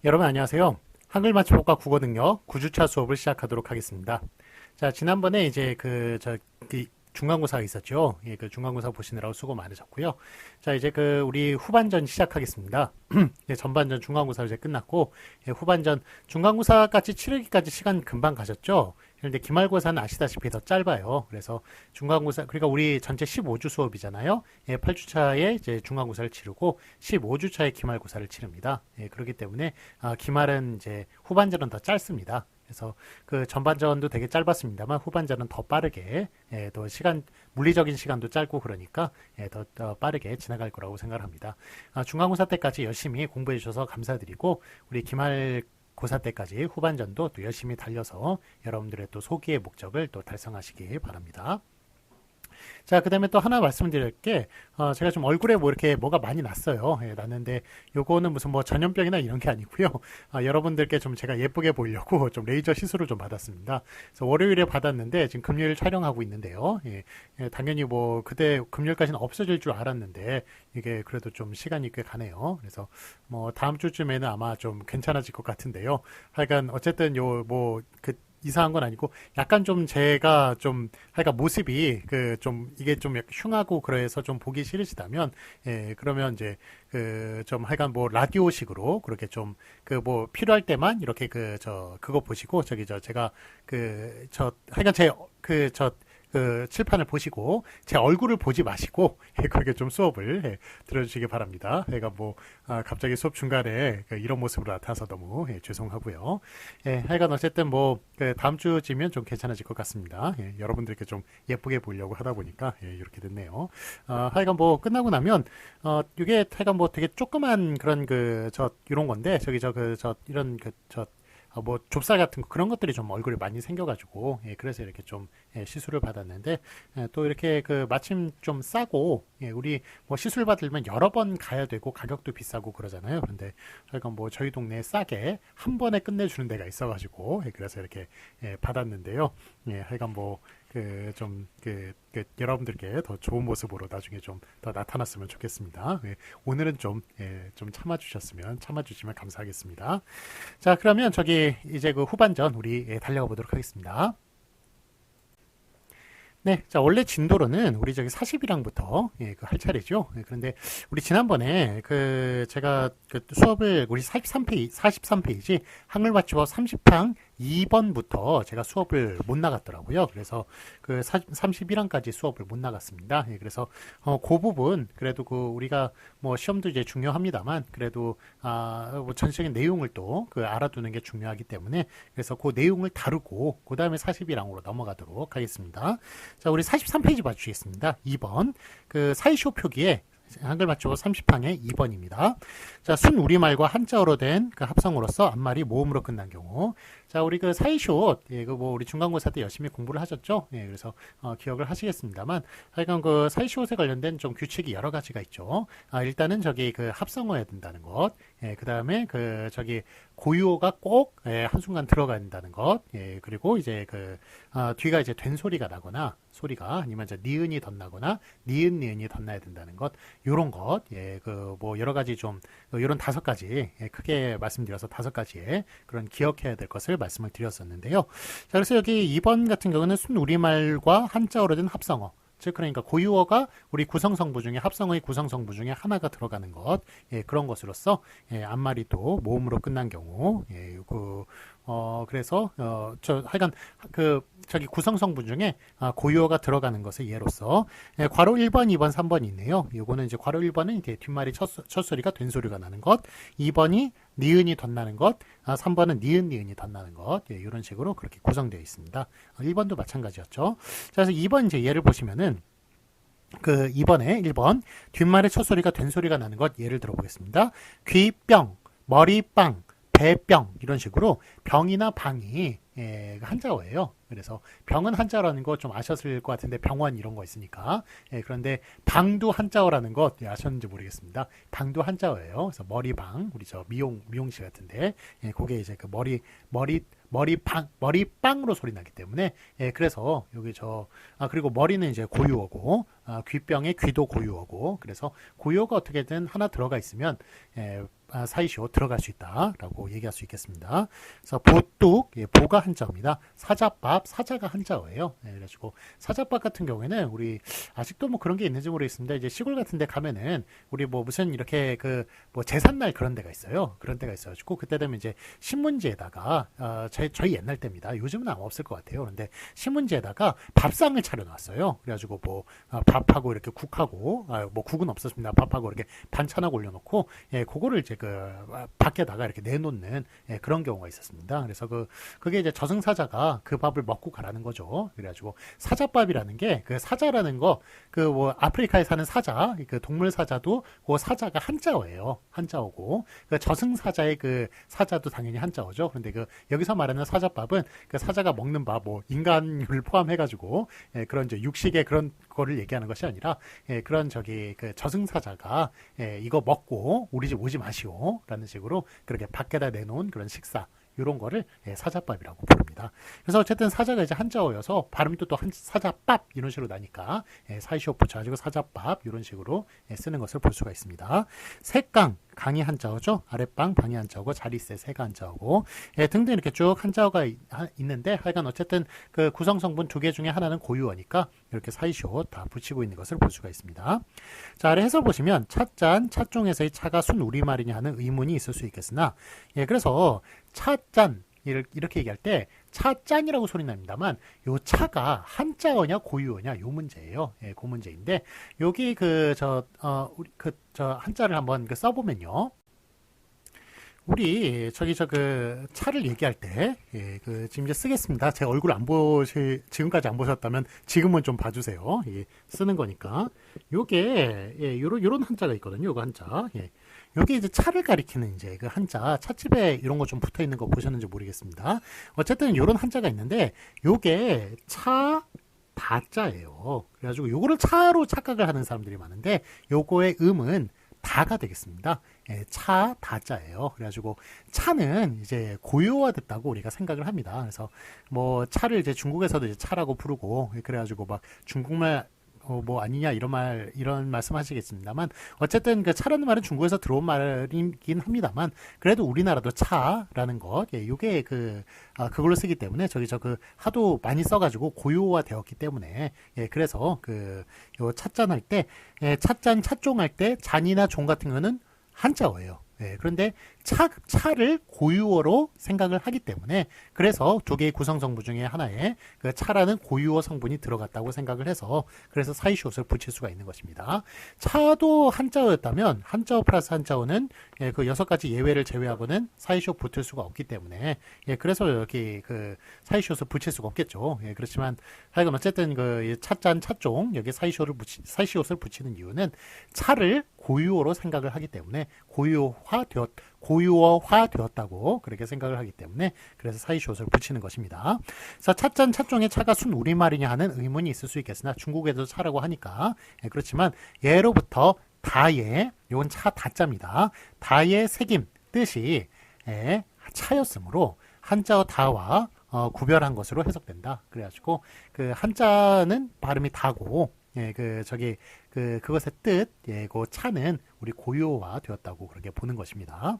여러분 안녕하세요. 한글 맞춤법과 국어 능력 9주차 수업을 시작하도록 하겠습니다. 자, 지난번에 이제 중간고사가 있었죠. 예, 그 중간고사 보시느라고 수고 많으셨고요. 자, 이제 우리 후반전 시작하겠습니다. 예, 전반전 중간고사 이제 끝났고, 예, 후반전 중간고사까지 치르기까지 시간 금방 가셨죠. 그런데 기말고사는 아시다시피 더 짧아요. 그래서 중간고사, 그러니까 우리 전체 15주 수업이잖아요. 예, 8주차에 이제 중간고사를 치르고 15주차에 기말고사를 치릅니다. 예, 그렇기 때문에 기말은 이제 후반전은 더 짧습니다. 그래서 그 전반전도 되게 짧았습니다만 후반전은 더 빠르게, 예, 더 물리적인 시간도 짧고 그러니까, 예, 더 빠르게 지나갈 거라고 생각을 합니다. 중간고사 때까지 열심히 공부해 주셔서 감사드리고 우리 기말고사 때까지 후반전도 또 열심히 달려서 여러분들의 또 소기의 목적을 또 달성하시기 바랍니다. 자, 그 다음에 또 하나 말씀드릴 게, 제가 좀 얼굴에 뭐 이렇게 뭐가 많이 났어요. 예, 났는데, 요거는 무슨 뭐 전염병이나 이런 게 아니고요. 여러분들께 좀 제가 예쁘게 보이려고 좀 레이저 시술을 좀 받았습니다. 그래서 월요일에 받았는데, 지금 금요일 촬영하고 있는데요. 예, 예, 당연히 뭐, 그때 금요일까지는 없어질 줄 알았는데, 이게 그래도 좀 시간이 꽤 가네요. 그래서 뭐, 다음 주쯤에는 아마 좀 괜찮아질 것 같은데요. 하여간, 어쨌든 이상한 건 아니고 약간 좀 제가 좀 하여간 모습이 좀 이게 좀 약간 흉하고 그래서 좀 보기 싫으시다면, 예, 그러면 이제 좀 하여간 뭐 라디오식으로 그렇게 좀 뭐 필요할 때만 이렇게 그거 보시고 제가 하여간 칠판을 보시고 제 얼굴을 보지 마시고, 예, 그렇게 좀 수업을, 예, 들어주시기 바랍니다. 제가 뭐 갑자기 수업 중간에 이런 모습으로 나타나서 너무, 예, 죄송하고요. 예, 하여간 어쨌든 뭐 다음 주쯤이면 좀 괜찮아질 것 같습니다. 예, 여러분들께 좀 예쁘게 보려고 하다 보니까, 예, 이렇게 됐네요. 하여간 뭐 끝나고 나면 이게 하여간 뭐 되게 조그만 그런 이런 건데 이런 뭐 좁쌀 같은 거 그런 것들이 좀 얼굴에 많이 생겨가지고, 예, 그래서 이렇게 좀, 예, 시술을 받았는데, 예, 또 이렇게 마침 좀 싸고, 예, 우리 뭐 시술 받으려면 여러 번 가야 되고 가격도 비싸고 그러잖아요. 그런데 저희가 뭐 저희 동네에 싸게 한 번에 끝내주는 데가 있어가지고, 예, 그래서 이렇게, 예, 받았는데요. 예, 하여간 뭐 여러분들께 더 좋은 모습으로 나중에 좀 더 나타났으면 좋겠습니다. 예, 오늘은 좀, 예, 좀 참아주시면 감사하겠습니다. 자, 그러면 이제 후반전 우리, 예, 달려가 보도록 하겠습니다. 네, 자, 원래 진도로는 우리 40일랑부터, 예, 할 차례죠. 예, 그런데 우리 지난번에 제가 수업을 우리 43페이지 한글 맞춤법 30항 2번부터 제가 수업을 못 나갔더라고요. 그래서 31항까지 수업을 못 나갔습니다. 예, 그래서 그 부분 그래도 우리가 뭐 시험도 이제 중요합니다만 그래도 뭐 전체적인 내용을 또 알아두는 게 중요하기 때문에 그래서 그 내용을 다루고 그 다음에 41항으로 넘어가도록 하겠습니다. 자, 우리 43페이지 봐주시겠습니다. 2번. 사이쇼 표기에 한글 맞춤법 30항의 2번입니다. 자, 순우리말과 한자어로 된 합성어로서 앞말이 모음으로 끝난 경우. 자, 우리 사이쇼, 예, 우리 중간고사 때 열심히 공부를 하셨죠? 예, 그래서, 기억을 하시겠습니다만, 하여간 사이쇼에 관련된 좀 규칙이 여러 가지가 있죠. 일단은 합성어야 된다는 것. 예, 그 다음에 고유어가 꼭, 예, 한순간 들어가야 된다는 것. 예, 그리고 이제 뒤가 이제 된 소리가 나거나, 아니면 이제 니은이 덧나거나, 니은이 덧나야 된다는 것. 요런 것. 예, 뭐 여러 가지 좀, 요런 5가지, 예, 크게 말씀드려서 5가지의 그런 기억해야 될 것을 말씀을 드렸었는데요. 자, 그래서 여기 2번 같은 경우는 순우리말과 한자어로 된 합성어. 즉, 그러니까 고유어가 우리 구성성부 중에 합성어의 구성성부 중에 하나가 들어가는 것, 예, 그런 것으로서, 예, 앞말이 또 모음으로 끝난 경우, 예, 그래서 하여간 구성성분 중에 고유어가 들어가는 것의 예로서, 예, 괄호 1번, 2번, 3번이 있네요. 요거는 이제 괄호 1번은 이제 뒷말이 첫 소리가 된 소리가 나는 것, 2번이 니은이 덧나는 것, 3번은 니은이 덧나는 것, 예, 이런 식으로 그렇게 구성되어 있습니다. 1번도 마찬가지였죠. 자, 그래서 2번 이제 예를 보시면은 2번에 1번 뒷말의 첫 소리가 된 소리가 나는 것 예를 들어보겠습니다. 귀병, 머리빵, 배병 이런 식으로 병이나 방이, 예, 한자어예요. 그래서 병은 한자어라는 거 좀 아셨을 것 같은데 병원 이런 거 있으니까, 예, 그런데 방도 한자어라는 거, 예, 아셨는지 모르겠습니다. 방도 한자어예요. 그래서 머리방 우리 미용실 같은데, 예, 그게 이제 머리빵으로 소리 나기 때문에, 예, 그래서 여기 그리고 머리는 이제 고유어고, 귀병의 귀도 고유어고, 그래서 고유어가 어떻게든 하나 들어가 있으면, 예, 사이시오 들어갈 수 있다라고 얘기할 수 있겠습니다. 그래서 보뚝, 보가 한자어입니다. 사자밥, 사자가 한자어예요. 그래가지고 사자밥 같은 경우에는 우리 아직도 뭐 그런 게 있는지 모르겠습니다. 이제 시골 같은 데 가면은 우리 뭐 무슨 이렇게 그 뭐 제삿날 그런 데가 있어요. 그런 데가 있어가지고 그때 되면 이제 신문지에다가 저희 옛날 때입니다. 요즘은 아마 없을 것 같아요. 그런데 신문지에다가 밥상을 차려놨어요. 그래가지고 뭐 밥하고 이렇게 국하고 뭐 국은 없었습니다. 밥하고 이렇게 반찬하고 올려놓고 그거를 이제 그 밖에다가 이렇게 내놓는 그런 경우가 있었습니다. 그래서 그게 이제 저승사자가 그 밥을 먹고 가라는 거죠. 그래가지고 사자밥이라는 게 그 사자라는 거 그 뭐 아프리카에 사는 사자 그 동물 사자도 그 사자가 한자어예요. 한자어고 그 저승사자의 그 사자도 당연히 한자어죠. 그런데 그 여기서 말하는 사자밥은 그 사자가 먹는 밥 뭐 인간을 포함해가지고 그런 이제 육식의 그런 거를 얘기하는 것이 아니라 그런 저기 그 저승사자가 이거 먹고 우리 집 오지 마시오 라는 식으로 그렇게 밖에다 내놓은 그런 식사 이런 거를 사자밥이라고 부릅니다. 그래서 어쨌든 사자가 이제 한자어여서 발음도 또 사자밥 이런 식으로 나니까 사이시오 붙여가지고 사자밥 이런 식으로 쓰는 것을 볼 수가 있습니다. 색강, 강이 한자어죠. 아랫방, 방이 한자어고 자리세, 세가 한자어고 등등 이렇게 쭉 한자어가 있는데 하여간 어쨌든 그 구성성분 두 개 중에 하나는 고유어니까 이렇게 사이시오 다 붙이고 있는 것을 볼 수가 있습니다. 자, 아래 해설 보시면 차짠, 차종에서의 차가 순 우리말이냐 하는 의문이 있을 수 있겠으나 그래서 차짠 이렇게 얘기할 때 차짠이라고 소리 납니다만 요 차가 한자어냐 고유어냐 요 문제예요. 그 문제인데 여기 저 한자를 한번 써보면요. 우리 그 차를 얘기할 때 지금 이제 쓰겠습니다. 제 얼굴 지금까지 안 보셨다면 지금은 좀 봐주세요. 쓰는 거니까 요게 요런 한자가 있거든요. 요거 한자. 여기 이제 차를 가리키는 이제 그 한자, 찻집에 이런 거 좀 붙어 있는 거 보셨는지 모르겠습니다. 어쨌든 이런 한자가 있는데, 요게 차, 다자예요. 그래가지고 요거를 차로 착각을 하는 사람들이 많은데, 요거의 음은 다가 되겠습니다. 차, 다자예요. 그래가지고 차는 이제 고유화됐다고 우리가 생각을 합니다. 그래서 뭐 차를 이제 중국에서도 이제 차라고 부르고, 그래가지고 막 중국말 뭐 아니냐 이런 말씀하시겠습니다만 어쨌든 그 차라는 말은 중국에서 들어온 말이긴 합니다만 그래도 우리나라도 차라는 것 요게 그걸로 쓰기 때문에 그 하도 많이 써가지고 고유화 되었기 때문에 그래서 요 찻잔 할 때 찻잔 찻종 할 때 잔이나 종 같은 거는 한자어예요. 그런데 차를 고유어로 생각을 하기 때문에 그래서 두 개의 구성 성분 중에 하나에 그 차라는 고유어 성분이 들어갔다고 생각을 해서 그래서 사이시옷을 붙일 수가 있는 것입니다. 차도 한자어였다면 한자어 플러스 한자어는 그 6가지 예외를 제외하고는 사이시옷 붙을 수가 없기 때문에 그래서 여기 그 사이시옷을 붙일 수가 없겠죠. 그렇지만 하여간 어쨌든 그 차짠 차종 여기 사이시옷을 붙이는 이유는 차를 고유어로 생각을 하기 때문에 고유어화 되었다고 그렇게 생각을 하기 때문에 그래서 사이시옷을 붙이는 것입니다. 그래서 차짠 차종의 차가 순 우리말이냐 하는 의문이 있을 수 있겠으나 중국에도 차라고 하니까 그렇지만 예로부터 다의 이건 차 다자입니다. 다의 새김 뜻이 차였으므로 한자어 다와 구별한 것으로 해석된다. 그래가지고 그 한자는 발음이 다고 그것의 뜻, 그 차는 우리 고유화 되었다고 그렇게 보는 것입니다.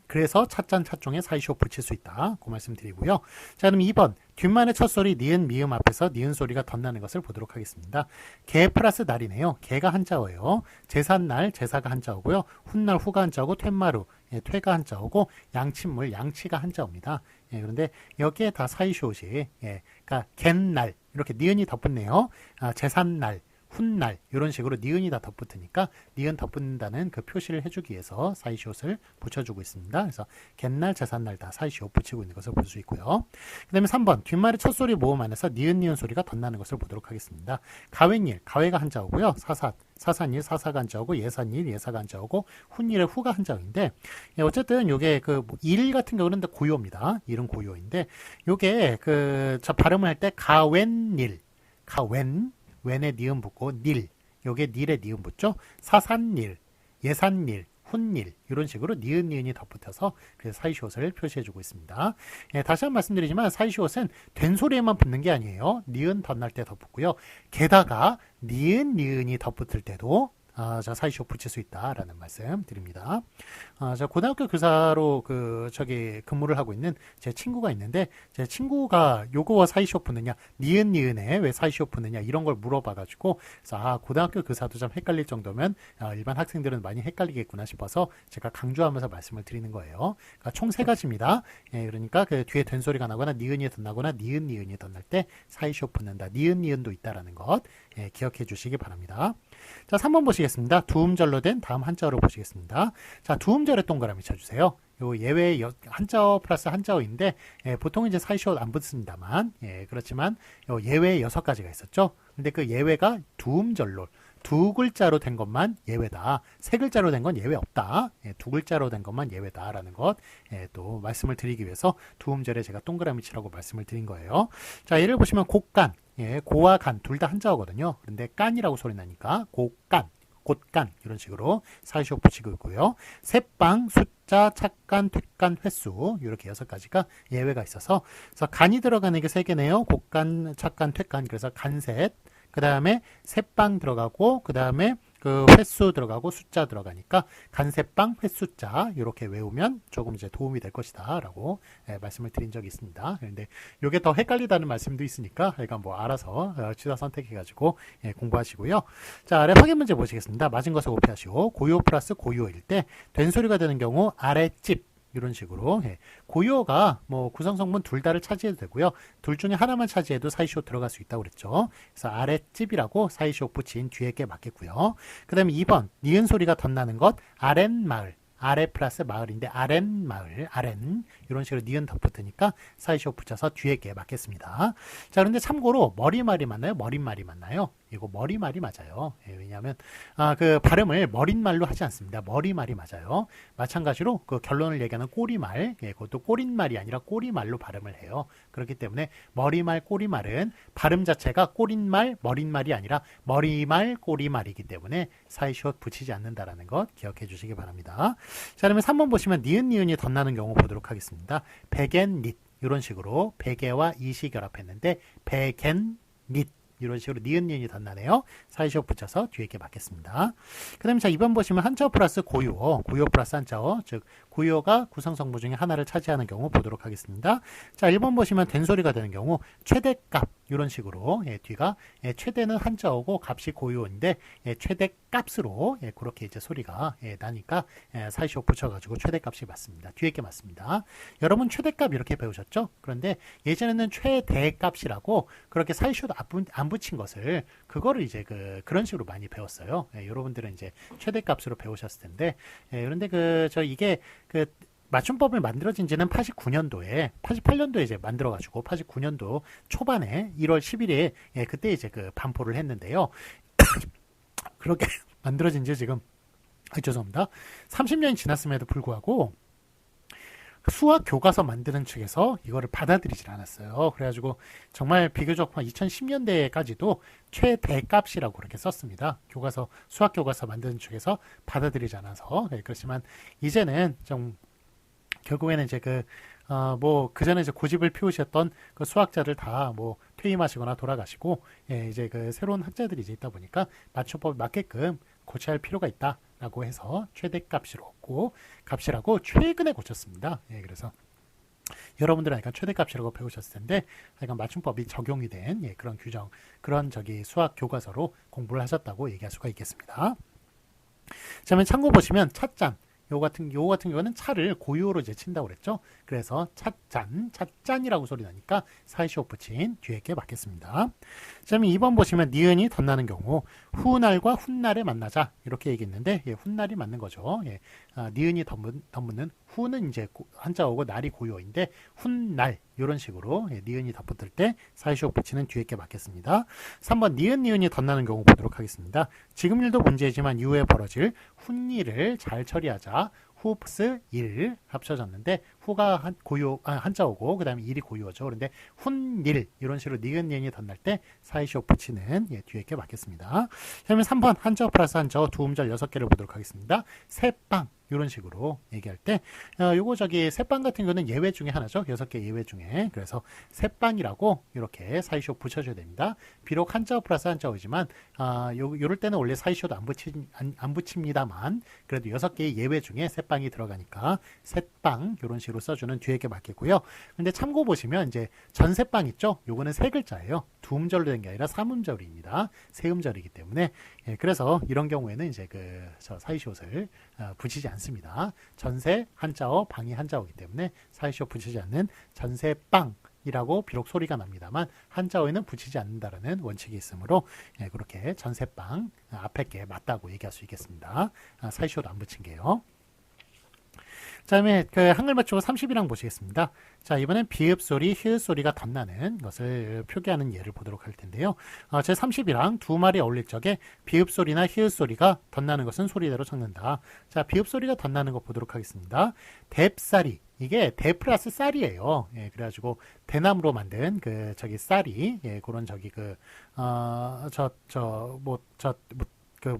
그래서 차짠 차종에 사이시옷 붙일 수 있다. 그 말씀 드리고요. 자, 그럼 2번. 뒷말의 첫 소리 니은 미음 앞에서 니은 소리가 덧나는 것을 보도록 하겠습니다. 개 플러스 날이네요. 개가 한자어예요. 제삿날, 제사가 한자어고요. 훗날, 후가 한자어고 퇴마루, 퇴가 한자어고 양친물, 양치가 한자어입니다. 그런데 여기에 다 사이시옷이 그러니까 갯날 이렇게 니은이 덧붙네요. 제삿날, 훗날 이런 식으로 니은이 다 덧붙으니까 니은 덧붙는다는 그 표시를 해주기 위해서 사이시옷을 붙여주고 있습니다. 그래서 갯날, 제삿날 다 사이시옷 붙이고 있는 것을 볼 수 있고요. 그 다음에 3번 뒷말의 첫 소리 모음 안에서 니은 소리가 덧나는 것을 보도록 하겠습니다. 가외일, 가외가 한자어고요. 사산일, 사사가 한자어고 예산일, 예사가 한자어고 훗일의 후가 한자어인데 어쨌든 요게 일 같은 경우는 고유어입니다. 일은 고유어인데 요게 저 발음을 할 때 가웬일, 웬에 니은 붙고 닐, 요게 닐에 니은 붙죠. 사산일, 예산일, 훗일 이런 식으로 니은이 덧붙어서 그래서 사이시옷을 표시해주고 있습니다. 다시 한번 말씀드리지만 사이시옷은 된 소리에만 붙는 게 아니에요. 니은 덧날 때 덧붙고요. 게다가 니은이 덧붙을 때도 자, 사이시오 붙일 수 있다라는 말씀 드립니다. 저 고등학교 교사로 근무를 하고 있는 제 친구가 있는데, 제 친구가 요거와 사이시오 붙느냐, 니은에 왜 사이시오 붙느냐, 이런 걸 물어봐가지고, 그래서 고등학교 교사도 좀 헷갈릴 정도면, 일반 학생들은 많이 헷갈리겠구나 싶어서 제가 강조하면서 말씀을 드리는 거예요. 그러니까 총 세 가지입니다. 예, 그러니까 그 뒤에 된 소리가 나거나 니은이 덧나거나 니은이 덧날 때 사이시오 붙는다. 니은도 있다라는 것, 예, 기억해 주시기 바랍니다. 자, 3번 보시겠습니다. 두음절로 된 다음 한자어를 보시겠습니다. 자, 두음절에 동그라미 쳐주세요. 요 예외 한자어 플러스 한자어인데, 예, 보통 이제 사이시오 안 붙습니다만, 예, 그렇지만 요 예외 6가지가 있었죠. 근데 그 예외가 두음절로 두 글자로 된 것만 예외다. 세 글자로 된 건 예외 없다. 예, 두 글자로 된 것만 예외다라는 것, 예, 또 말씀을 드리기 위해서 두음절에 제가 동그라미 치라고 말씀을 드린 거예요. 자, 예를 보시면 곡간, 예, 고와 간 둘 다 한자어거든요. 그런데 깐이라고 소리 나니까 곡간, 곧간 이런 식으로 사이시오 붙이고 있고요. 새빵, 숫자, 착간, 퇴간, 횟수 이렇게 6가지가 예외가 있어서, 그래서 간이 들어가는 게 3개네요. 곡간, 착간, 퇴간. 그래서 간셋, 그 다음에 새빵 들어가고, 그 다음에 그 횟수 들어가고 숫자 들어가니까 간새빵 횟수자 이렇게 외우면 조금 이제 도움이 될 것이다라고, 예, 말씀을 드린 적이 있습니다. 그런데 이게 더 헷갈리다는 말씀도 있으니까 약간 뭐 알아서 취사 선택해가지고, 예, 공부하시고요. 자, 아래 확인 문제 보시겠습니다. 맞은 것을 곱해하시고 고요 플러스 고요일 때 된 소리가 되는 경우 아랫집 이런 식으로, 예, 고요가 뭐 구성성분 둘 다를 차지해도 되고요. 둘 중에 하나만 차지해도 사이시오 들어갈 수 있다고 그랬죠. 그래서 아랫집이라고 사이시오 붙인 뒤에 게 맞겠고요. 그 다음에 2번 니은 소리가 덧나는 것 아랫마을, 아래 플러스 마을인데 아랫마을, 아랫 이런 식으로 니은 덧붙으니까 사이시오 붙여서 뒤에 게 맞겠습니다. 자, 그런데 참고로 머리말이 맞나요? 머릿말이 맞나요? 이거 머리말이 맞아요. 예, 왜냐하면 그 발음을 머릿말로 하지 않습니다. 머리말이 맞아요. 마찬가지로 그 결론을 얘기하는 꼬리말, 예, 그것도 꼬린말이 아니라 꼬리말로 발음을 해요. 그렇기 때문에 머리말, 꼬리말은 발음 자체가 꼬린말, 머릿말이 아니라 머리말, 꼬리말이기 때문에 사이시오 붙이지 않는다라는 것 기억해 주시기 바랍니다. 자, 그러면 3번 보시면 니은이 덧나는 경우 보도록 하겠습니다. 백앤닛 이런 식으로 베개와 이시 결합했는데 백앤닛 이런 식으로 니은이 덧나네요. 사이시오 붙여서 뒤에 게 맞겠습니다. 그 다음에 자, 2번 보시면 한자어 플러스 고요, 고요 플러스 한자어, 즉 고요가 구성성분 중에 하나를 차지하는 경우 보도록 하겠습니다. 자, 1번 보시면 된 소리가 되는 경우 최대값 이런 식으로, 예, 뒤가, 예, 최대는 한자어고 값이 고요인데, 예, 최대값으로, 예, 그렇게 이제 소리가, 예, 나니까, 예, 사이시오 붙여가지고 최대값이 맞습니다. 뒤에 게 맞습니다. 여러분 최대값 이렇게 배우셨죠? 그런데 예전에는 최대값이라고 그렇게 사이시오도 안 붙인 것을, 그거를 이제 그런 식으로 많이 배웠어요. 예, 여러분들은 이제 최대값으로 배우셨을 텐데, 예, 그런데 이게 맞춤법을 만들어진 지는 89년도에, 88년도에 이제 만들어가지고 89년도 초반에 1월 10일에, 예, 그때 이제 반포를 했는데요. 그렇게 만들어진 지 지금, 죄송합니다. 30년이 지났음에도 불구하고 수학 교과서 만드는 측에서 이거를 받아들이질 않았어요. 그래가지고 정말 비교적 2010년대까지도 최대값이라고 그렇게 썼습니다. 수학 교과서 만드는 측에서 받아들이지 않아서. 네, 그렇지만 이제는 좀 결국에는 이제 그전에 이제 고집을 피우셨던 그 수학자들 다 뭐 퇴임하시거나 돌아가시고, 예, 이제 새로운 학자들이 이제 있다 보니까 맞춤법에 맞게끔 고쳐야 할 필요가 있다라고 해서 최대값이라고 최근에 고쳤습니다. 예, 그래서 여러분들은 약간 최대값이라고 배우셨을 텐데, 약간 맞춤법이 적용이 된, 예, 그런 규정, 그런 수학 교과서로 공부를 하셨다고 얘기할 수가 있겠습니다. 자, 그러면 참고 보시면 찻잔. 요 같은 경우는 차를 고유어로 이제 친다고 그랬죠. 그래서 찻잔이라고 소리 나니까 사이시오 붙인 뒤에 게 맞겠습니다. 자, 그럼 2번 보시면 니은이 덧나는 경우 후날과 훗날에 만나자 이렇게 얘기했는데, 예, 훗날이 맞는 거죠. 예, 니은이 덧붙는 후는 이제 한자어고 날이 고유어인데 훗날 이런 식으로, 예, 니은이 덧붙을 때 사이시오 붙이는 뒤에 게 맞겠습니다. 3번 니은이 덧나는 경우 보도록 하겠습니다. 지금 일도 문제지만 이후에 벌어질 훗일을 잘 처리하자. 후 플러스 일 합쳐졌는데 후가 한자어고 그 다음에 일이 고유어죠. 그런데 훗일 이런 식으로 니은이 덧날 때 사이시오 붙이는, 예, 뒤에 게 맞겠습니다. 그러면 3번 한자어 플러스 한자어 두음절 6개를 보도록 하겠습니다. 새빵 이런 식으로 얘기할 때 요거 저기 새빵 같은 거는 예외 중에 하나죠. 6개 예외 중에. 그래서 새빵이라고 이렇게 사이쇼 붙여줘야 됩니다. 비록 한자어 플러스 한자어이지만 요럴 때는 원래 사이쇼도 안 붙입니다만 그래도 6개의 예외 중에 새빵이 들어가니까 새빵 이런 식으로 써주는 뒤에게 맞겠고요. 근데 참고 보시면 이제 전새빵 있죠. 요거는 세 글자예요. 두 음절로 된 게 아니라 3음절입니다. 세 음절이기 때문에 그래서 이런 경우에는 이제 저 사이쇼를 붙이지 않습니다. 전새 한자어, 방이 한자어이기 때문에 사이쇼 붙이지 않는 전새빵이라고 비록 소리가 납니다만 한자어에는 붙이지 않는다라는 원칙이 있으므로 그렇게 전새빵 앞에 게 맞다고 얘기할 수 있겠습니다. 사이쇼도 안 붙인 게요. 자, 다음에 한글 맞추고 30이랑 보시겠습니다. 자, 이번엔 비읍 소리, 히읗 소리가 덧나는 것을 표기하는 예를 보도록 할 텐데요. 제 30이랑 두 말이 어울릴 적에 비읍 소리나 히읗 소리가 덧나는 것은 소리대로 적는다. 자, 비읍 소리가 덧나는 것 보도록 하겠습니다. 뎁쌀이, 이게 대 플러스 쌀이에요. 그래가지고 대나무로 만든 저기 쌀이, 그런 저기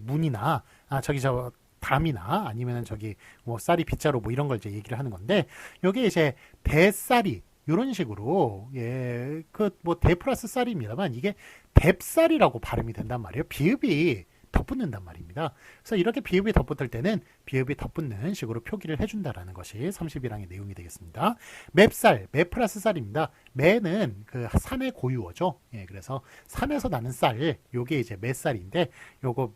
문이나 담이나 아니면은 저기 뭐 쌀이 빗자루 뭐 이런 걸 이제 얘기를 하는 건데, 요게 이제 대쌀이 이런 식으로 뭐 대 플러스 쌀입니다만 이게 뎁쌀이라고 발음이 된단 말이에요. 비읍이 덧붙는단 말입니다. 그래서 이렇게 비읍이 덧붙을 때는 비읍이 덧붙는 식으로 표기를 해준다라는 것이 30일항의 내용이 되겠습니다. 맵쌀, 매 플러스 쌀입니다. 매는 산의 고유어죠. 그래서 산에서 나는 쌀, 요게 이제 맵쌀인데, 요거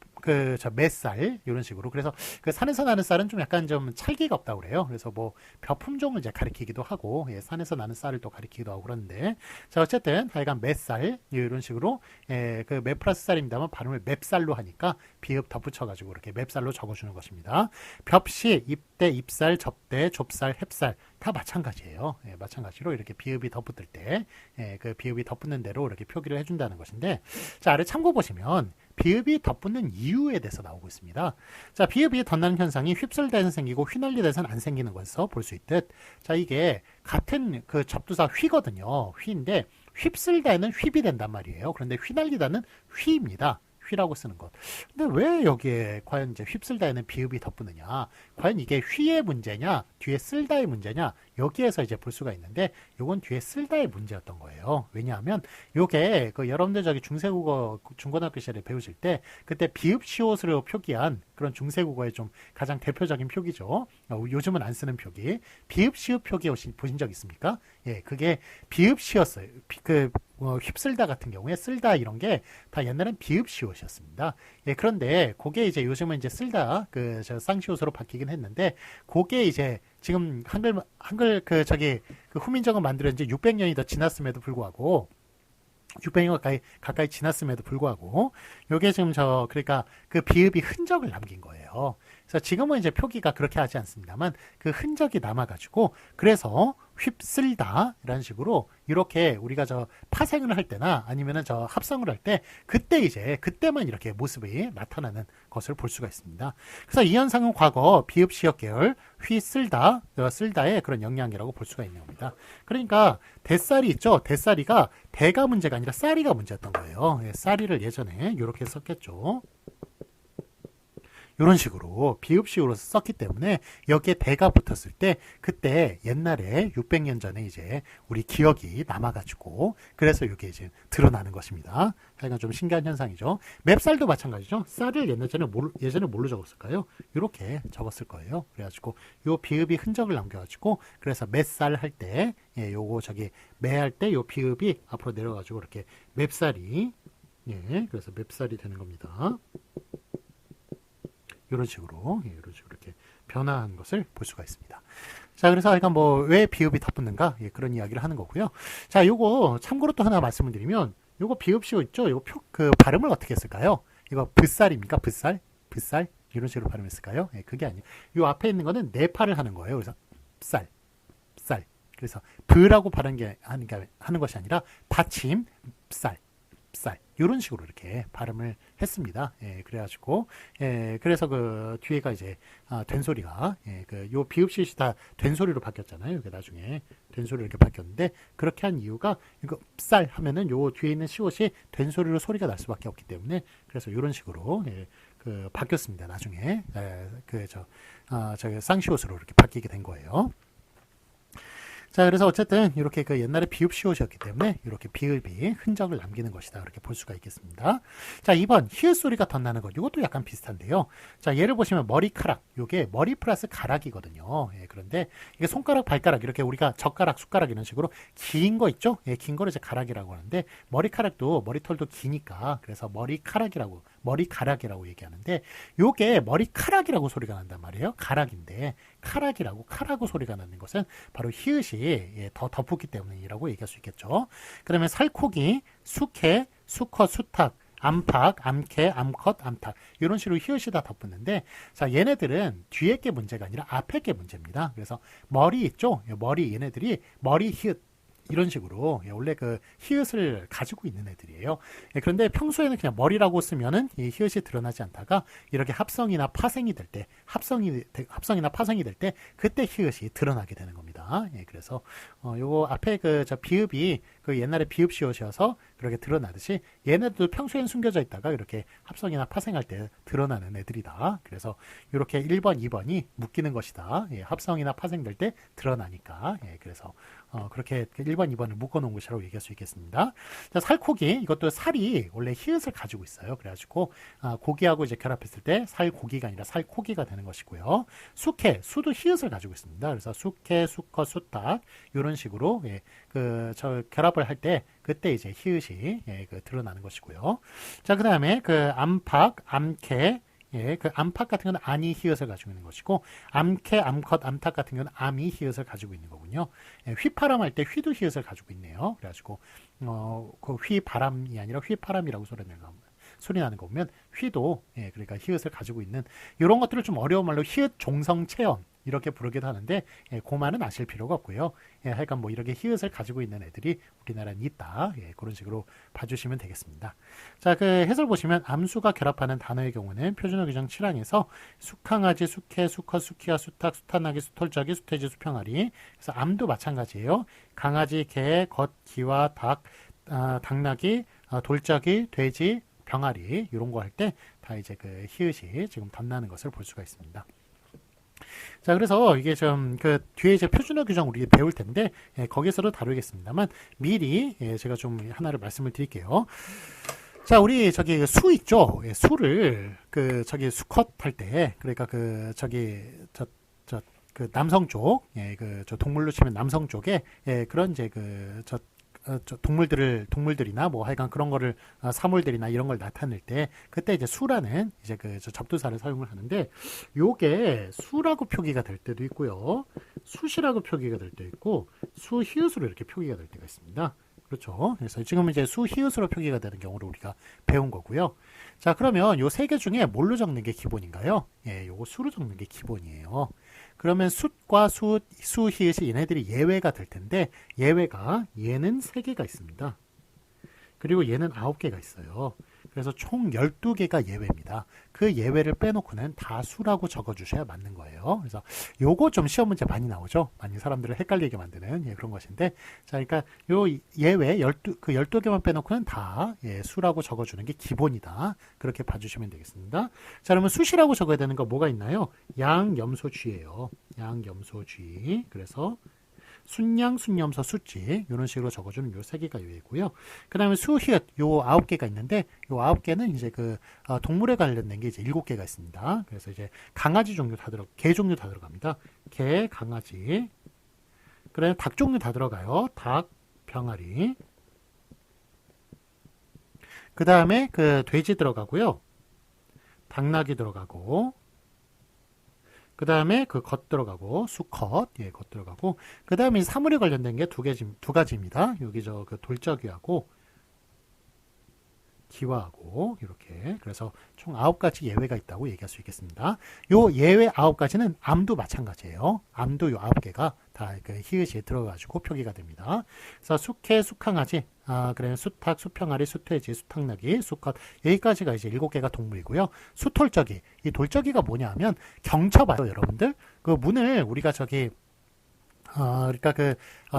저 맵쌀 이런 식으로. 그래서 산에서 나는 쌀은 좀 약간 좀 찰기가 없다고 그래요. 그래서 뭐 벼 품종을 이제 가리키기도 하고, 산에서 나는 쌀을 또 가리키기도 하고 그러는데, 자 어쨌든 하여간 맵쌀 이런 식으로 매 플러스 쌀입니다만 발음을 맵쌀로 하니까 비읍 덧붙여가지고 이렇게 맵쌀로 적어주는 것입니다. 벽시, 입대, 입살, 접대, 좁쌀, 햅쌀 다 마찬가지예요. 마찬가지로 이렇게 비읍이 덧붙을 때 비읍이 덧붙는 대로 이렇게 표기를 해준다는 것인데, 자 아래 참고 보시면 비읍이 덧붙는 이유에 대해서 나오고 있습니다. 자, 비읍이 덧나는 현상이 휩쓸다에서 생기고 휘날리다에서는 안 생기는 것에서 볼 수 있듯, 자 이게 같은 접두사 휘거든요. 휘인데 휩쓸다에는 휩이 된단 말이에요. 그런데 휘날리다는 휘입니다. 휘라고 쓰는 것. 근데 왜 여기에 과연 이제 휩쓸다에는 비읍이 덧붙느냐? 과연 이게 휘의 문제냐? 뒤에 쓸다의 문제냐? 여기에서 이제 볼 수가 있는데, 요건 뒤에 쓸다의 문제였던 거예요. 왜냐하면 요게 여러분들 저기 중세국어 중고등학교 시절에 배우실 때 그때 비읍 시옷으로 표기한 그런 중세국어의 좀 가장 대표적인 표기죠. 요즘은 안 쓰는 표기. 비읍 시읍 표기 보신 적 있습니까? 그게 비읍 시였어요. 휩쓸다 같은 경우에 쓸다 이런 게 다 옛날엔 비읍 시옷이었습니다. 그런데 그게 이제 요즘은 이제 쓸다 저 쌍시옷으로 바뀌긴 했는데, 그게 이제 지금 한글 후민정음 만들어진 지 600년이 더 지났음에도 불구하고 600년 가까이 지났음에도 불구하고 요게 지금 그러니까 비읍이 흔적을 남긴 거예요. 그래서 지금은 이제 표기가 그렇게 하지 않습니다만 흔적이 남아가지고, 그래서 휩쓸다라는 식으로 이렇게 우리가 파생을 할 때나 아니면은 합성을 할 때 그때만 이렇게 모습이 나타나는 것을 볼 수가 있습니다. 그래서 이 현상은 과거 비읍 시역 계열 쓸다의 그런 영향이라고 볼 수가 있는 겁니다. 그러니까 대쌀이 있죠. 대쌀이가 대가 문제가 아니라 쌀이가 문제였던 거예요. 쌀이를 예전에 이렇게 썼겠죠. 이런 식으로 비읍식으로 썼기 때문에 여기에 대가 붙었을 때 그때 옛날에 600년 전에 이제 우리 기억이 남아가지고 그래서 이게 이제 드러나는 것입니다. 하여간 좀 신기한 현상이죠. 맵쌀도 마찬가지죠. 쌀을 예전에 뭘로 적었을까요? 이렇게 적었을 거예요. 그래가지고 요 비읍이 흔적을 남겨가지고 그래서 맵쌀 할 때 요거 매할 때 요 비읍이 앞으로 내려가지고 이렇게 맵쌀이 그래서 맵쌀이 되는 겁니다. 이런 식으로 이렇게 변화한 것을 볼 수가 있습니다. 자, 그래서 약간 왜 비읍이 덧붙는가 그런 이야기를 하는 거고요. 자, 요거 참고로 또 하나 말씀을 드리면, 요거 비읍시오 있죠. 요거 발음을 어떻게 했을까요? 이거 붓살입니까? 붓살 이런 식으로 발음했을까요? 그게 아니에요. 요 앞에 있는 거는 내파를 하는 거예요. 그래서 쌀. 그래서 브라고 발음 하는 것이 아니라 받침 쌀. 읍살 이런 식으로 이렇게 발음을 했습니다. 예, 그래가지고 그래서 그 뒤에가 이제 된소리가 요 비읍시옷이 다 된소리로 바뀌었잖아요. 이게 나중에 된소리로 이렇게 바뀌었는데 그렇게 한 이유가 이거 읍살 하면은 요 뒤에 있는 시옷이 된소리로 소리가 날 수밖에 없기 때문에 그래서 이런 식으로 그 바뀌었습니다. 나중에 저기 쌍시옷으로 이렇게 바뀌게 된 거예요. 자, 그래서 어쨌든 이렇게 그 옛날에 비읍 시옷이었기 때문에 이렇게 비읍이 흔적을 남기는 것이다. 이렇게 볼 수가 있겠습니다. 자, 2번 히읗 소리가 덧나는 것. 이것도 약간 비슷한데요. 자, 예를 보시면 머리카락. 요게 머리 플러스 가락이거든요. 예, 그런데 이게 손가락, 발가락 이렇게 우리가 젓가락, 숟가락 이런 식으로 긴 거 있죠? 예, 긴 거를 이제 가락이라고 하는데 머리카락도 머리털도 기니까 그래서 머리카락이라고 얘기하는데 요게 머리카락이라고 소리가 난단 말이에요. 가락인데 카락이라고 소리가 나는 것은 바로 히읗이 더 덮었기 때문이라고 얘기할 수 있겠죠. 그러면 살코기, 숙회, 수컷, 수탉, 암탉, 암캐, 암컷, 암탉 이런 식으로 히읗이 다 덮었는데 자 얘네들은 뒤에 게 문제가 아니라 앞에 게 문제입니다. 그래서 머리 있죠. 머리 얘네들이 머리 히읗 이런 식으로 원래 그 히읗을 가지고 있는 애들이에요. 그런데 평소에는 그냥 머리라고 쓰면은 이 히읗이 드러나지 않다가 이렇게 합성이나 파생이 될 때 합성이나 파생이 될 때 그때 히읗이 드러나게 되는 겁니다. 그래서 요거 앞에 그 저 비읍이 그 옛날에 비읍 시옷이어서 그렇게 드러나듯이 얘네들도 평소엔 숨겨져 있다가 이렇게 합성이나 파생할 때 드러나는 애들이다. 그래서 이렇게 1번, 2번이 묶이는 것이다. 합성이나 파생될 때 드러나니까. 그래서 그렇게 1번, 2번을 묶어놓은 것이라고 얘기할 수 있겠습니다. 자, 살코기 이것도 살이 원래 히읗을 가지고 있어요. 그래가지고 고기하고 이제 결합했을 때 살고기가 아니라 살코기가 되는 것이고요. 숙회 수도 히읗을 가지고 있습니다. 그래서 숙회, 수컷, 수탉 이런 식으로 저 결합을 할 때 그때 이제 히읗이 그 드러나는 것이고요. 자, 그 다음에 그 암탉, 암캐 그 암탉 같은 경우는 안이 히읗을 가지고 있는 것이고 암캐, 암컷, 암탉 같은 경우는 암이 히읗을 가지고 있는 거군요. 휘파람 할 때 휘도 히읗을 가지고 있네요. 그래가지고 그 휘바람이 아니라 휘파람이라고 소리 나는 거 보면 휘도 그러니까 히읗을 가지고 있는 이런 것들을 좀 어려운 말로 히읗 종성 체험 이렇게 부르기도 하는데 그만은 아실 필요가 없고요. 하여간 뭐 이렇게 히읗을 가지고 있는 애들이 우리나라에 있다. 그런 식으로 봐주시면 되겠습니다. 자, 그 해설 보시면 암수가 결합하는 단어의 경우는 표준어 규정 7항에서 수강아지, 수캐, 수컷, 수키와 수탉, 수탄나기, 수털짜기, 수태지, 수평아리. 그래서 암도 마찬가지예요. 강아지, 개, 것, 기와 닭, 당나귀, 돌짜기, 돼지, 병아리 이런 거 할 때 다 이제 그 히읗이 지금 덧나는 것을 볼 수가 있습니다. 자, 그래서 이게 좀 그 뒤에 이제 표준어 규정 우리 배울 텐데 거기서도 다루겠습니다만 미리 제가 좀 하나를 말씀을 드릴게요. 자, 우리 저기 수 있죠. 수를 그 저기 수컷 할 때 그러니까 그 저기 그 남성 쪽, 저 동물로 치면 남성 쪽에 그런 이제 저 동물들이나 뭐 하여간 그런 거를 사물들이나 이런 걸 나타낼 때 그때 이제 수라는 이제 저 접두사를 사용을 하는데 요게 수라고 표기가 될 때도 있고요. 수시라고 표기가 될 때도 있고 수 히읗으로 이렇게 표기가 될 때가 있습니다. 그렇죠. 그래서 지금 이제 수 히읗으로 표기가 되는 경우를 우리가 배운 거고요. 자, 그러면 요 세 개 중에 뭘로 적는 게 기본인가요? 요거 수로 적는 게 기본이에요. 그러면 숫과 수, 히읗이 얘네들이 예외가 될 텐데 예외가 얘는 3개가 있습니다. 그리고 얘는 9개가 있어요. 그래서 총 12개가 예외입니다. 그 예외를 빼놓고는 다 수라고 적어주셔야 맞는 거예요. 그래서 요거 좀 시험 문제 많이 나오죠. 많이 사람들을 헷갈리게 만드는 그런 것인데 자, 그러니까 요 예외 12개만 빼놓고는 다 수라고 적어주는 게 기본이다. 그렇게 봐주시면 되겠습니다. 자, 그러면 수시라고 적어야 되는 거 뭐가 있나요? 양염소쥐예요. 양염소쥐. 그래서 순양, 순염소, 숫지 이런 식으로 적어주는 요 3개가 예외고요. 그 다음에 수히읗 요 9개가 있는데 요 9개는 이제 그 동물에 관련된 게 이제 7개가 있습니다. 그래서 이제 강아지 종류 다 개 종류 다 들어갑니다. 개, 강아지. 그다음에 닭 종류 다 들어가요. 닭, 병아리. 그 다음에 그 돼지 들어가고요. 당나귀 들어가고. 그 다음에 그 것 들어가고 수컷 것 들어가고 그 다음에 사물에 관련된 게 두 가지입니다. 여기 그 돌짜귀하고 기와하고 이렇게 그래서 총 9가지 예외가 있다고 얘기할 수 있겠습니다. 요 예외 9가지는 암도 마찬가지예요. 암도 요 9개가 다 그 히읗이 들어가지고 표기가 됩니다. 그래서 숙해, 숙항아지, 그래 수탉, 수평아리, 수퇴지, 수탉나귀, 수컷 여기까지가 이제 7개가 동물이고요. 수톨저기, 이 돌저기가 뭐냐면 경첩아요, 여러분들. 그 문을 우리가 저기 그러니까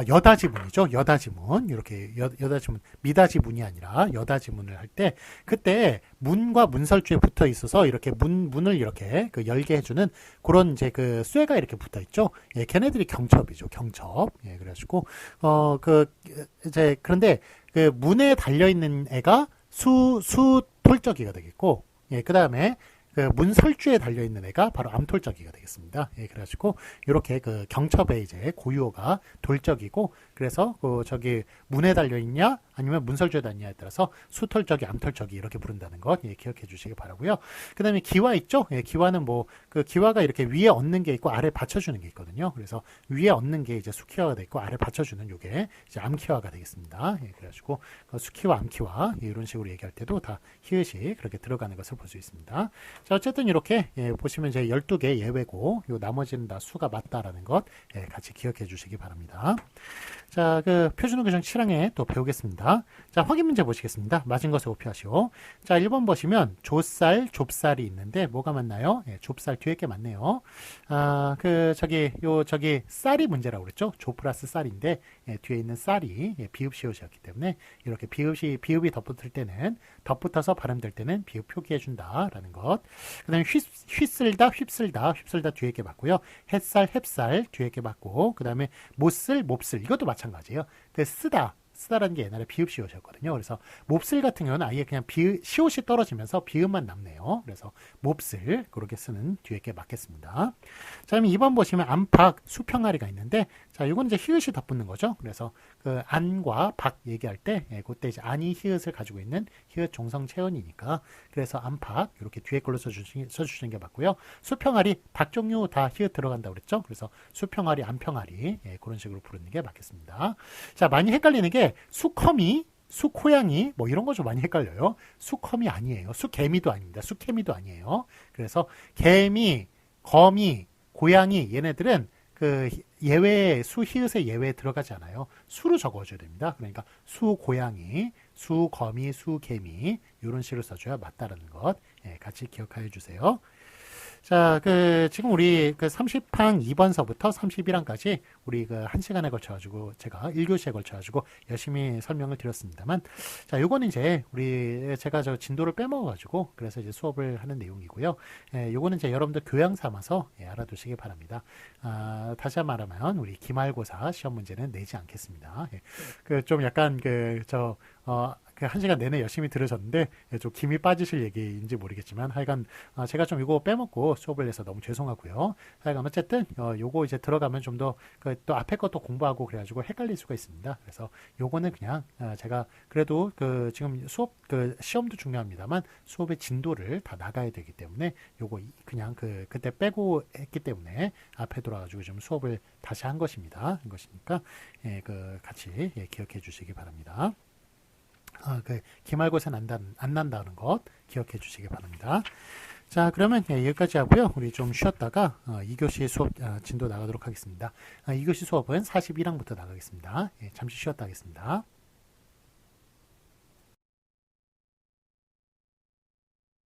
여다지문이죠. 여다지문. 이렇게 여다지문, 미다지문이 아니라 여다지문을 할 때 그때 문과 문설주에 붙어 있어서 이렇게 문을 이렇게 그 열게 해주는 그런 이제 그 쇠가 이렇게 붙어 있죠. 예, 걔네들이 경첩이죠. 경첩. 예, 그래가지고 이제 그런데 그 문에 달려 있는 애가 수톨저기가 되겠고, 예, 그 다음에 그 문설주에 달려있는 애가 바로 암톨저기가 되겠습니다. 예, 그래가지고, 이렇게 그 경첩의 이제 고유어가 돌적이고, 그래서 그 저기 문에 달려있냐, 아니면 문설주에 달렸냐에 따라서 수톨저기, 암톨저기 이렇게 부른다는 것, 예, 기억해 주시기 바라고요. 그 다음에 기와 있죠? 예, 기와는 뭐, 그 기와가 이렇게 위에 얹는 게 있고, 아래 받쳐주는 게 있거든요. 그래서 위에 얹는 게 이제 수키와가 되어 있고, 아래 받쳐주는 요게 이제 암키와가 되겠습니다. 예, 그래가지고, 그 수키와, 암키와, 예, 이런 식으로 얘기할 때도 다 히읗이 그렇게 들어가는 것을 볼 수 있습니다. 자, 어쨌든 이렇게 예, 보시면 이제 12개 예외고 요 나머지는 다 수가 맞다라는 것 예, 같이 기억해 주시기 바랍니다. 자, 그 표준어 규정 7항에 또 배우겠습니다. 자, 확인 문제 보시겠습니다. 맞은 것을 오피하시오. 자, 1번 보시면 조쌀, 좁쌀이 있는데 뭐가 맞나요? 예, 좁쌀 뒤에 게 맞네요. 저기 쌀이 문제라고 그랬죠? 조 플러스 쌀인데 예, 뒤에 있는 쌀이 예, 비읍 시옷이었기 때문에 이렇게 비읍이 덧붙을 때는 덧붙어서 발음될 때는 비읍 표기해 준다라는 것. 그 다음에 휘쓸다 뒤에 게 맞고요. 햇살, 햅쌀 뒤에 게 맞고, 그 다음에 못쓸, 몹쓸 이것도 마찬가지예요. 근데 쓰다라는 게 옛날에 비읍 시옷이었거든요. 그래서 몹쓸 같은 경우는 아예 그냥 시옷이 떨어지면서 비읍만 남네요. 그래서 몹쓸 그렇게 쓰는 뒤에 게 맞겠습니다. 자, 그럼 2번 보시면 안팎, 수평아리가 있는데, 자, 이건 이제 히읗이 덧붙는 거죠. 그래서 그 안과 박 얘기할 때, 예, 그때 이제 안이 히읗을 가지고 있는 히읗 종성 체언이니까, 그래서 안팎 이렇게 뒤에 걸로 써주시는 게 맞고요. 수평아리, 박 종류 다 히읗 들어간다고 그랬죠. 그래서 수평아리, 안평아리, 예, 그런 식으로 부르는 게 맞겠습니다. 자, 많이 헷갈리는 게 수커미, 수코양이 뭐 이런 거 좀 많이 헷갈려요. 수커미 아니에요. 수개미도 아닙니다. 수케미도 아니에요. 그래서 개미, 거미, 고양이 얘네들은 그 예외 수히읗의 예외에 들어가지 않아요. 수로 적어줘야 됩니다. 그러니까 수고양이, 수거미, 수개미 이런 식으로 써줘야 맞다라는 것 예, 같이 기억하여 주세요. 자, 지금 우리 30항 2번서부터 31항까지 우리 1시간에 걸쳐가지고 제가 1교시에 걸쳐가지고 열심히 설명을 드렸습니다만, 자, 요거는 이제 제가 저 진도를 빼먹어가지고 그래서 이제 수업을 하는 내용이고요. 예, 요거는 이제 여러분들 교양 삼아서 예, 알아두시기 바랍니다. 다시 한번 말하면 우리 기말고사 시험 문제는 내지 않겠습니다. 예, 좀 약간 1시간 내내 열심히 들으셨는데 좀 김이 빠지실 얘기인지 모르겠지만 하여간 제가 좀 이거 빼먹고 수업을 해서 너무 죄송하고요. 하여간 어쨌든 요거 이제 들어가면 좀 더 또 앞에 것도 공부하고 그래가지고 헷갈릴 수가 있습니다. 그래서 요거는 그냥 제가 그래도 지금 수업 시험도 중요합니다만 수업의 진도를 다 나가야 되기 때문에 요거 그냥 그때 빼고 했기 때문에 앞에 돌아가지고 좀 수업을 다시 한 것입니다. 이것이니까 예, 같이 예, 기억해 주시기 바랍니다. 기말고사는 안 난다는 것 기억해 주시기 바랍니다. 자, 그러면 예, 여기까지 하고요. 우리 좀 쉬었다가 2교시 수업 진도 나가도록 하겠습니다. 2교시 수업은 41항부터 나가겠습니다. 예, 잠시 쉬었다 하겠습니다.